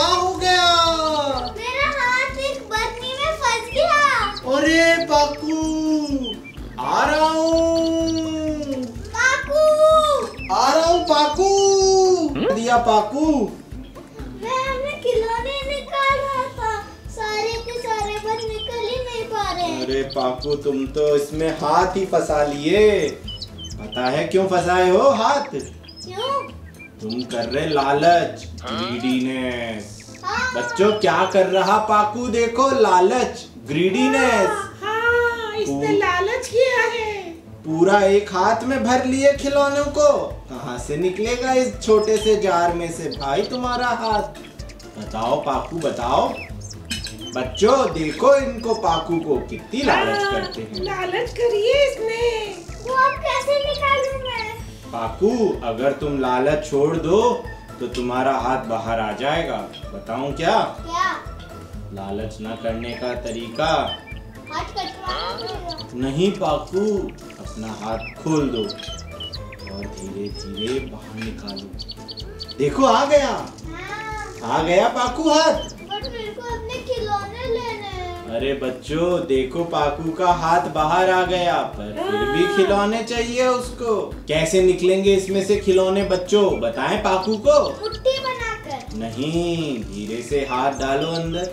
हो गया? मेरा हाथ एक बर्नी में फंस गया। अरे पाकू, आ रहा हूँ। पाकू, आ रहा हूँ पाकू। दिया पाकू। मैं अपने खिलौने निकाल रहा था, सारे के सारे बस निकल ही नहीं पा रहे। अरे पाकू, तुम तो इसमें हाथ ही फंसा लिए। पता है क्यों फंसाए हो हाथ? क्यों? तुम कर रहे लालच, ग्रीडीनेस। हाँ। बच्चों क्या कर रहा पाकू? देखो लालच, ग्रीडीनेस। हाँ, इसने लालच किया है। पूरा एक हाथ में भर लिए खिलौनों को। कहाँ से निकलेगा इस छोटे से जार में से भाई तुम्हारा हाथ? बताओ पाकू, बताओ। बच्चों देखो इनको, पाकू को कितनी लालच करते हैं। लालच करिए इसने। वो अब कैसे निकालूं मैं? पाकू, अगर तुम लालच छोड़ दो तो तुम्हारा हाथ बाहर आ जाएगा। बताऊं क्या? क्या? लालच ना करने का तरीका। हाथ कटवाना पड़ेगा। नहीं पाकू, अपना हाथ खोल दो और धीरे धीरे बाहर निकालो। देखो आ गया, हाँ, आ गया पाकू हाथ। बट मेरे को अपने खिलौने लेने हैं। अरे बच्चों देखो, पाकू का हाथ बाहर आ गया, पर फिर भी खिलौने चाहिए उसको। कैसे निकलेंगे इसमें से खिलौने बच्चों? बताएं पाकू को। मुट्ठी बनाकर। नहीं, धीरे से हाथ डालो अंदर,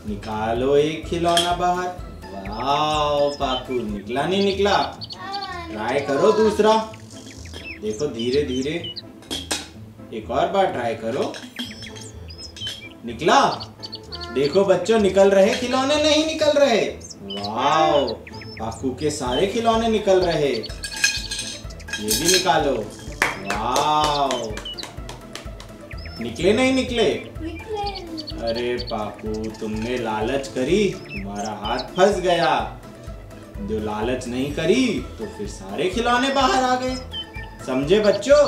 निकालो एक खिलौना बाहर। वाह पाकू, निकला नहीं निकला? ट्राई करो दूसरा। देखो धीरे धीरे, एक और बार ट्राई करो। निकला? देखो बच्चों, निकल रहे खिलौने? नहीं निकल रहे। वाह, पाकू के सारे खिलौने निकल रहे। ये भी निकालो। वाह, निकले नहीं निकले? निकले। अरे पाकू, तुमने लालच करी, तुम्हारा हाथ फंस गया। जो लालच नहीं करी तो फिर सारे खिलौने बाहर आ गए। समझे बच्चों?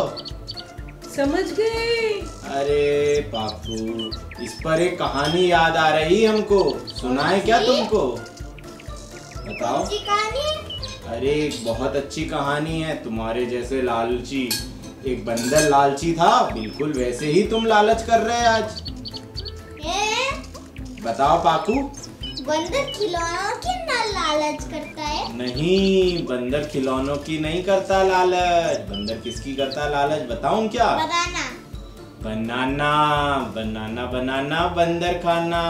समझ गए। अरे पाकू, इस पर एक कहानी याद आ रही हमको। सुनाए क्या तुमको? बताओ। कौन सी कहानी? अरे एक बहुत अच्छी कहानी है। तुम्हारे जैसे लालची एक बंदर लालची था, बिल्कुल वैसे ही तुम लालच कर रहे हैं आज। बताओ पाकू। बंदर खिलौनों की ना लालच करता है? नहीं, बंदर खिलौनों की नहीं करता लालच। बंदर किसकी करता लालच बताऊं क्या? बनाना। बनाना, बनाना बनाना बंदर खाना,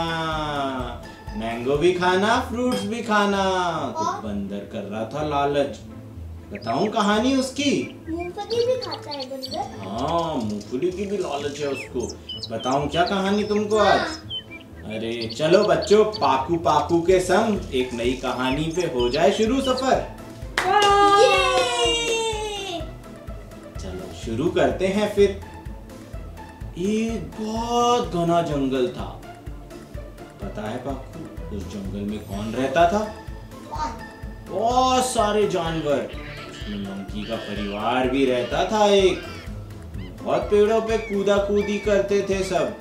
मैंगो भी खाना, फ्रूट्स भी खाना। तो बंदर कर रहा था लालच। बताऊं कहानी उसकी? मूंगफली भी खाता है बंदर। हाँ, मूंगफली की भी लालच है उसको। बताऊं क्या कहानी तुमको आज? अरे चलो बच्चों, पाकू पाकू के संग एक नई कहानी पे हो जाए शुरू सफर। चलो शुरू करते हैं फिर। एक बहुत घना जंगल था। पता है पाकू, उस जंगल में कौन रहता था? बहुत सारे जानवर। उसमें मंकी का परिवार भी रहता था एक। बहुत पेड़ों पे कूदा कूदी करते थे सब।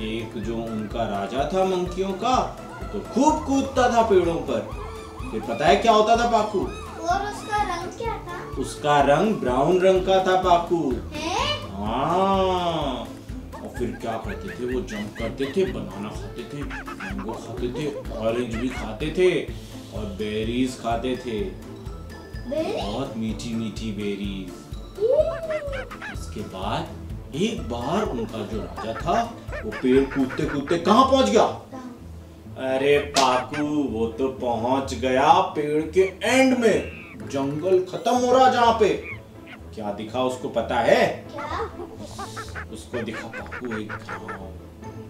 एक जो उनका राजा था मंकियों का, तो खूब कूदता था पेड़ों पर। फिर पता है क्या होता था पाकू? और उसका रंग क्या था? उसका रंग ब्राउन रंग का था पाकू। है? हाँ, और फिर क्या करते थे वो? जंप करते थे, बनाना खाते थे, मैंगो खाते थे, ऑरेंज भी खाते थे और बेरीज खाते थे। बहुत मीठी मीठी बेरीज। इसके बाद एक बार उनका जो राजा था, वो पेड़ कूदते कूदते कहाँ पहुंच गया? अरे पाकू, वो तो पहुंच गया पेड़ के एंड में। जंगल खत्म हो रहा जहाँ पे। क्या दिखा उसको पता है? क्या? उसको दिखा पाकू एक गांव,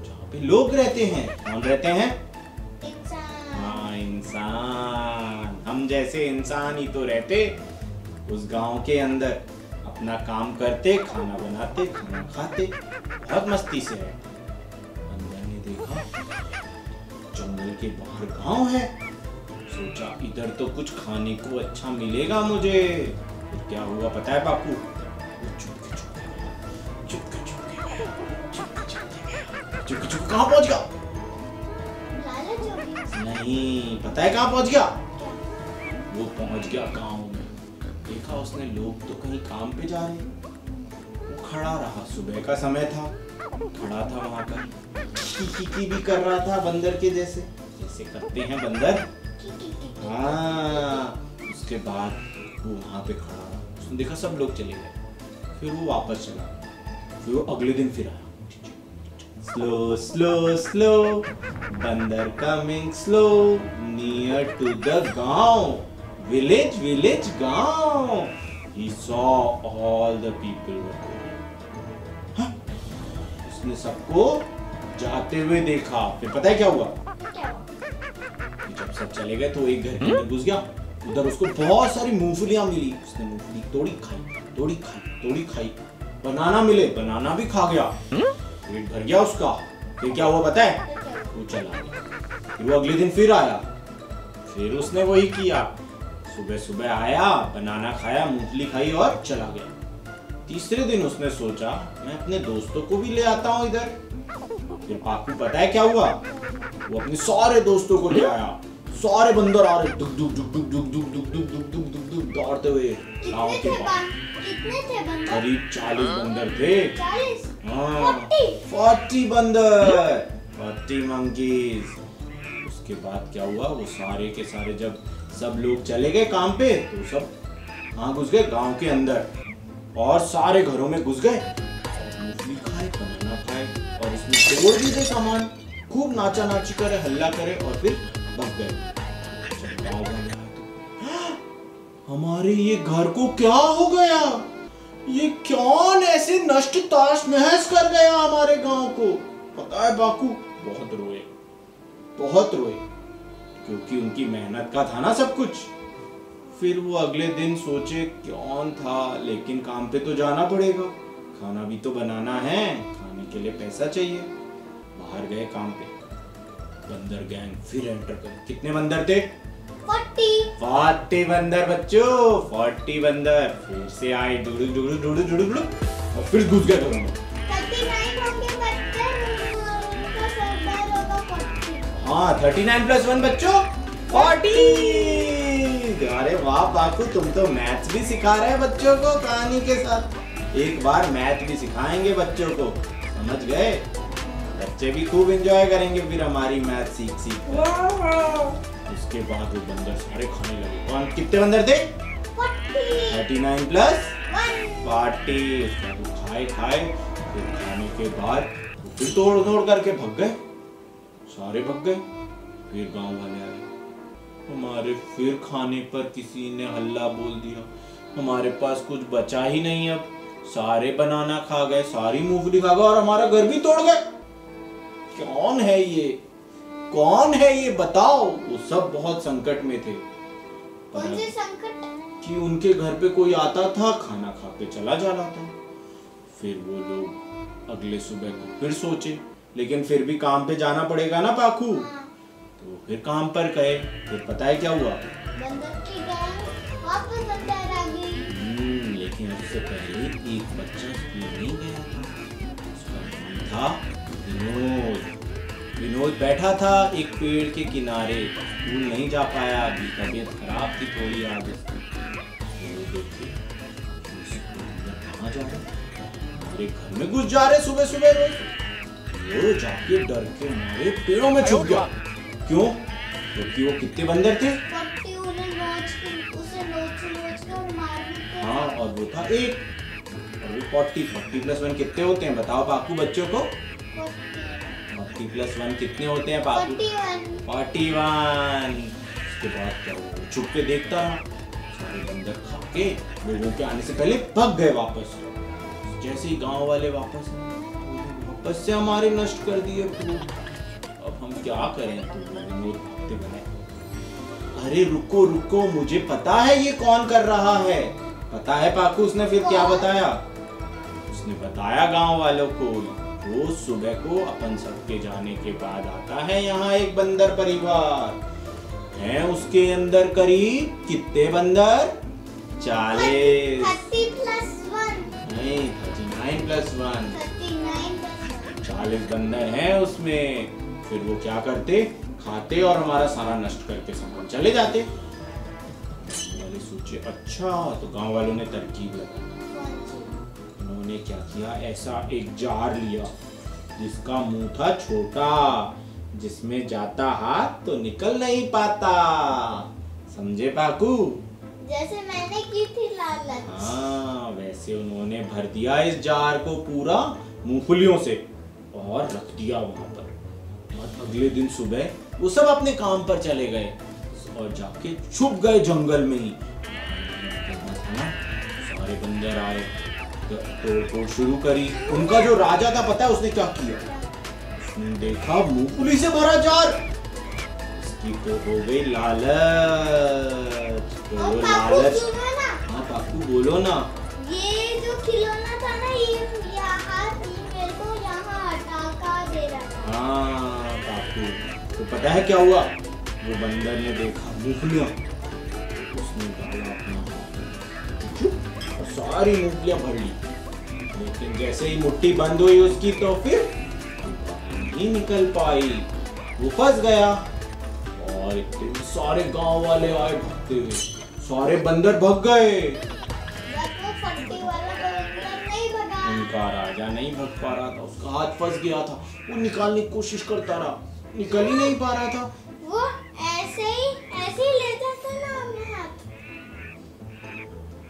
जहाँ पे लोग रहते हैं। कौन रहते हैं? इंसान। हाँ, इंसान। हम जैसे इंसान ही तो रहते उस गांव के अंदर। अपना काम करते, खाना बनाते, खाना खाते, बहुत मस्ती से है। बंदर ने देखा जंगल के बाहर गांव है। सोचा इधर तो कुछ खाने को अच्छा मिलेगा मुझे। फिर क्या हुआ पता है पाकू? वो चुपके चुपके गया, चुपके चुपके गया, चुपके चुपके गया, चुपके चुपके कहाँ पहुंच गया? लालच हो गई। नहीं, पता है कहाँ पहुंच गया? वो पहुंच गया गांव में। देखा उसने लोग तो कहीं काम पे जा रहे। वो खड़ा रहा, सुबह का समय था, खड़ा था वहां पर। की भी कर रहा था बंदर के जैसे, जैसे करते हैं बंदर। हाँ, उसके बाद वो वहां पे खड़ा रहा, उसने देखा सब लोग चले गए, फिर वो वापस चला, फिर वो अगले दिन फिर आया। स्लो स्लो स्लो बंदर coming slow near to the गांव, विलेज विलेज गांव। He saw all the people were going. हाँ? उसने सबको जाते हुए देखा। फिर पता है क्या हुआ? जब सब चले गए तो एक घर के अंदर घुस गया, उधर उसको बहुत सारी मूंगफलियां मिली, उसने मूंगफली तोड़ी खाई, तोड़ी खाई, तोड़ी खाई। बनाना मिले, बनाना भी खा गया, पेट भर गया उसका। फिर क्या हुआ पता है? वो चला गया। फिर वो अगले दिन फिर आया, फिर उसने वही किया, सुबह सुबह आया, बनाना खाया, मूंगफली खाई और चला गया। तीसरे दिन उसने सोचा मैं अपने दोस्तों को भी ले आता हूँ इधर। फिर पाकू पता है क्या हुआ? वो अपने सारे दोस्तों को ले आया, सारे बंदर आ रहे दुक दुक दुक दुक दुक दुक दुक दुक दुक दुक दुक दुक दौड़ते हुए गांव के बाहर। कितने थे बंदर? करीब 40 बंदर थे। 40? हाँ, 40 बंदर, 40 मंकीज। उसके बाद क्या हुआ? वो सारे के सारे जब सब लोग चले गए काम पे तो सब कहाँ घुस गए? गांव के अंदर, और सारे घरों में घुस गए और मूंगफली खाए, बनाना खाए, और उसमें तोड़ भी दे सामान, खूब नाचा नाची करे, हल्ला करे, और फिर भाग गए। हमारे ये घर को क्या हो गया? ये कौन ऐसे नष्ट ताश नहस कर गया हमारे गांव को? पता है बाकू, बहुत रोए, बहुत रोए, क्योंकि उनकी मेहनत का था ना सब कुछ। फिर वो अगले दिन सोचे कौन था, लेकिन काम पे तो जाना पड़ेगा, खाना भी तो बनाना है, खाने के लिए पैसा चाहिए। बाहर गए काम पे, बंदर गैंग फिर एंटर करे। कितने बंदर थे? 40 बंदर बच्चों, 40 बंदर फिर से आए, डुडुक डुडुक डुडुक डुडुक डुडुक, और फिर घुस गए घरों में। 39 होंगे बच्चे, उनका सरदार होगा 40। हाँ, 39 + 1 बच्चों 40। अरे वाह बाकू, तुम तो मैथ्स भी सिखा रहे हैं बच्चों को कहानी के साथ। एक बार मैथ भी सिखाएंगे बच्चों को, समझ गए? बच्चे भी खूब एंजॉय करेंगे फिर हमारी मैथ सीख सीख कर। उसके बाद वो बंदर सारे खाने लगे। कौन, कितने बंदर थे? 39 + 40। उसके बाद वो खाए खाए, फिर खाने के बाद फिर तोड़ तोड़ करके भग गए, सारे भग गए। फिर गांव वाले आए, हमारे फिर खाने पर किसी ने हल्ला बोल दिया, हमारे पास कुछ बचा ही नहीं, अब सारे बनाना खा गए, सारी मूंगफली खा गए, और हमारा घर भी तोड़ गए। कौन है ये, कौन है ये बताओ? वो सब बहुत संकट में थे। कौन से संकट? कि उनके घर पे कोई आता था, खाना खा के चला जाना था। फिर वो लोग अगले सुबह को फिर सोचे, लेकिन फिर भी काम पे जाना पड़ेगा ना पाकू। तो फिर काम पर गए। फिर पता है क्या हुआ? बंदर की गैंग वापस अंदर आ गई। लेकिन उससे पहले एक बच्चा स्कूल नहीं गया था। उसका नाम था विनोद। विनोद बैठा था एक पेड़ के किनारे, स्कूल नहीं जा पाया, अभी तबीयत खराब थी थोड़ी आज उसकी। वो देखे कहाँ जा रहे, हमारे घर में घुस जा रहे सुबह सुबह रोज। वो जाके डर के मारे पेड़ों में छुप गया। क्यों? क्योंकि वो कितने बंदर थे? 40, उन्हें उसे नोच कर मार देते। हाँ, और वो था एक, और वो 40 + 1 कितने होते हैं बताओ पाकू बच्चों को? 40 + 1 कितने होते हैं पाकू? 41। उसके बाद क्या हुआ? छुप के देखता रहा, सारे बंदर खा के लोगों के आने से पहले भाग गए वापस। जैसे ही गांव वाले वापस से हमारे नष्ट कर दिए। अब हम क्या करें? तो विनोद भागते बने, अरे रुको रुको, मुझे पता है ये कौन कर रहा है। पता है पाकू उसने फिर क्या बताया? उसने बताया गांव वालों को, रोज सुबह को अपन सबके जाने के बाद आता है यहाँ एक बंदर परिवार है, उसके अंदर करीब कितने बंदर? 40। 30 + 1 नहीं, 39 + 1। 39 + 1 40 बंदर हैं उसमें। फिर वो क्या करते? खाते और हमारा सारा नष्ट करके सामान चले जाते। वाले सोचे अच्छा, तो गांव वालों ने तरकीब लगाई। उन्होंने क्या किया? ऐसा एक जार लिया, जिसका मुंह था छोटा, जिसमें जाता हाथ तो निकल नहीं पाता। समझे पाकू? जैसे मैंने की थी लालच। हाँ, वैसे उन्होंने भर दिया इस जार को पूरा मूंगफलियों से और रख दिया वहां पर। और अगले दिन सुबह वो सब अपने काम पर चले गए और जाके छुप गए जंगल में ही। सारे बंदर आए, तोड़ शुरू करी। उनका जो राजा था पता है उसने क्या किया? उसने देखा मूंगफली से भरा जार, इसकी तो हो गई लालच। तो और वो पापू लालच। सुनो ना, हाँ पाकू बोलो ना। ये जो खिलौना था ना, ये मेरे को यहाँ अटका दे रहा था। हाँ पाकू, तो पता है क्या हुआ? वो बंदर ने देखा मूंगफलियां, उसने डाला अपना हाथ और सारी मूंगफलियां भर ली। लेकिन जैसे ही मुट्ठी बंद हुई उसकी तो फिर नहीं निकल पाई, वो फंस गया। और इतने सारे गांव वाले आए भागते हुए, सारे बंदर भाग गए। बस वो फट्टी वाला बंदर नहीं भगा। उनका राजा नहीं भाग पा रहा था, उसका हाथ फंस गया था। वो निकालने की कोशिश करता रहा, निकल ही नहीं पा रहा था। वो ऐसे ही ले जाता ना अपने हाथ।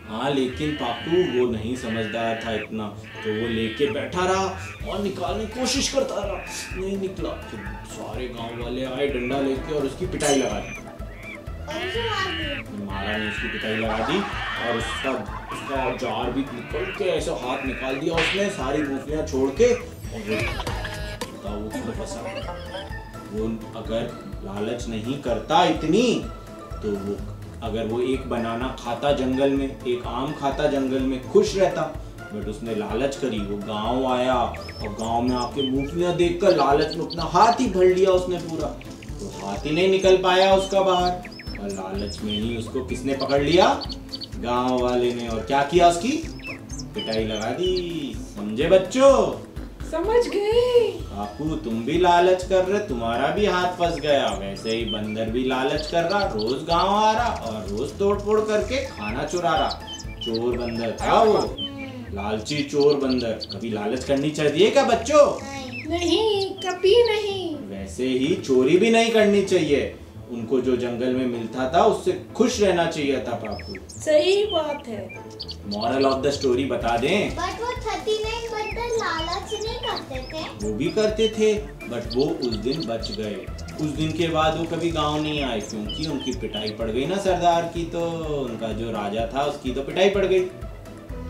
हाँ लेकिन पापू वो नहीं समझदार था इतना, तो वो लेके बैठा रहा और निकालने की कोशिश करता रहा, नहीं निकला। फिर सारे गांव वाले आए डंडा लेके और उसकी पिटाई लगा दी। और उसे मार दिया। मारा नहीं, उसकी पिटाई लगा दी और उसका जार भी निकल के ऐसे हाथ निकाल दिया उसने, सारी मूंगफलियां छोड़ के। और वो उसमें फंसा। वो अगर लालच नहीं करता इतनी, तो वो अगर वो एक बनाना खाता जंगल में, एक आम खाता जंगल में, खुश रहता। बट उसने लालच करी, वो गांव आया और गांव में आके मूंगफलियां देखकर लालच में अपना हाथ ही भर लिया उसने पूरा। तो हाथ ही नहीं निकल पाया उसका बाहर, और लालच में ही उसको किसने पकड़ लिया? गांव वाले ने। और क्या किया? उसकी पिटाई लगा दी। समझे बच्चों? समझ गए। काकू तुम भी लालच कर रहे, तुम्हारा भी हाथ फंस गया। वैसे ही बंदर भी लालच कर रहा, रोज गांव आ रहा और रोज तोड़ फोड़ करके खाना चुरा रहा। चोर बंदर था वो, लालची चोर बंदर। कभी लालच करनी चाहिए क्या बच्चों? नहीं, कभी नहीं। वैसे ही चोरी भी नहीं करनी चाहिए। उनको जो जंगल में मिलता था उससे खुश रहना चाहिए था पापू। सही बात है। मॉरल ऑफ द स्टोरी बता दें। बट वो 39 बंदर लालच नहीं करते थे। वो भी करते थे, बट वो उस दिन बच गए। उस दिन के बाद वो कभी गांव नहीं आए, क्योंकि उनकी पिटाई पड़ गई ना सरदार की। तो उनका जो राजा था उसकी तो पिटाई पड़ गई।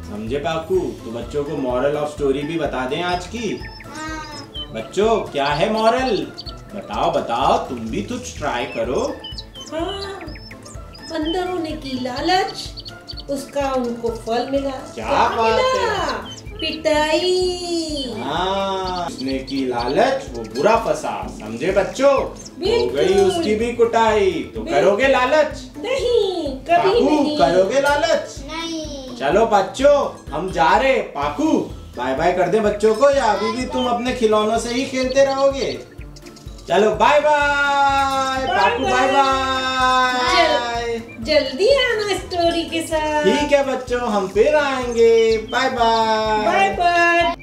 समझे पाकू? तो बच्चों को मॉरल ऑफ स्टोरी भी बता दें आज की। हाँ। बच्चों क्या है मॉरल? बताओ बताओ, तुम भी कुछ ट्राई करो। हाँ, बंदरों ने की लालच, उसका उनको फल मिला। क्या बात मिला? पिटाई। हाँ, उसने की लालच, वो बुरा फंसा। समझे बच्चों? हो बिल्कुल। गई उसकी भी कुटाई। तो करोगे लालच? नहीं, कभी पाकू नहीं। करोगे लालच? नहीं। चलो बच्चों हम जा रहे। पाकू बाय बाय कर दे बच्चों को, या अभी भी तुम अपने खिलौनों से ही खेलते रहोगे? चलो बाय बाय पाकू, बाय बाय। जल्दी आना स्टोरी के साथ। ठीक है बच्चों, हम फिर आएंगे। Bye bye. Bye bye.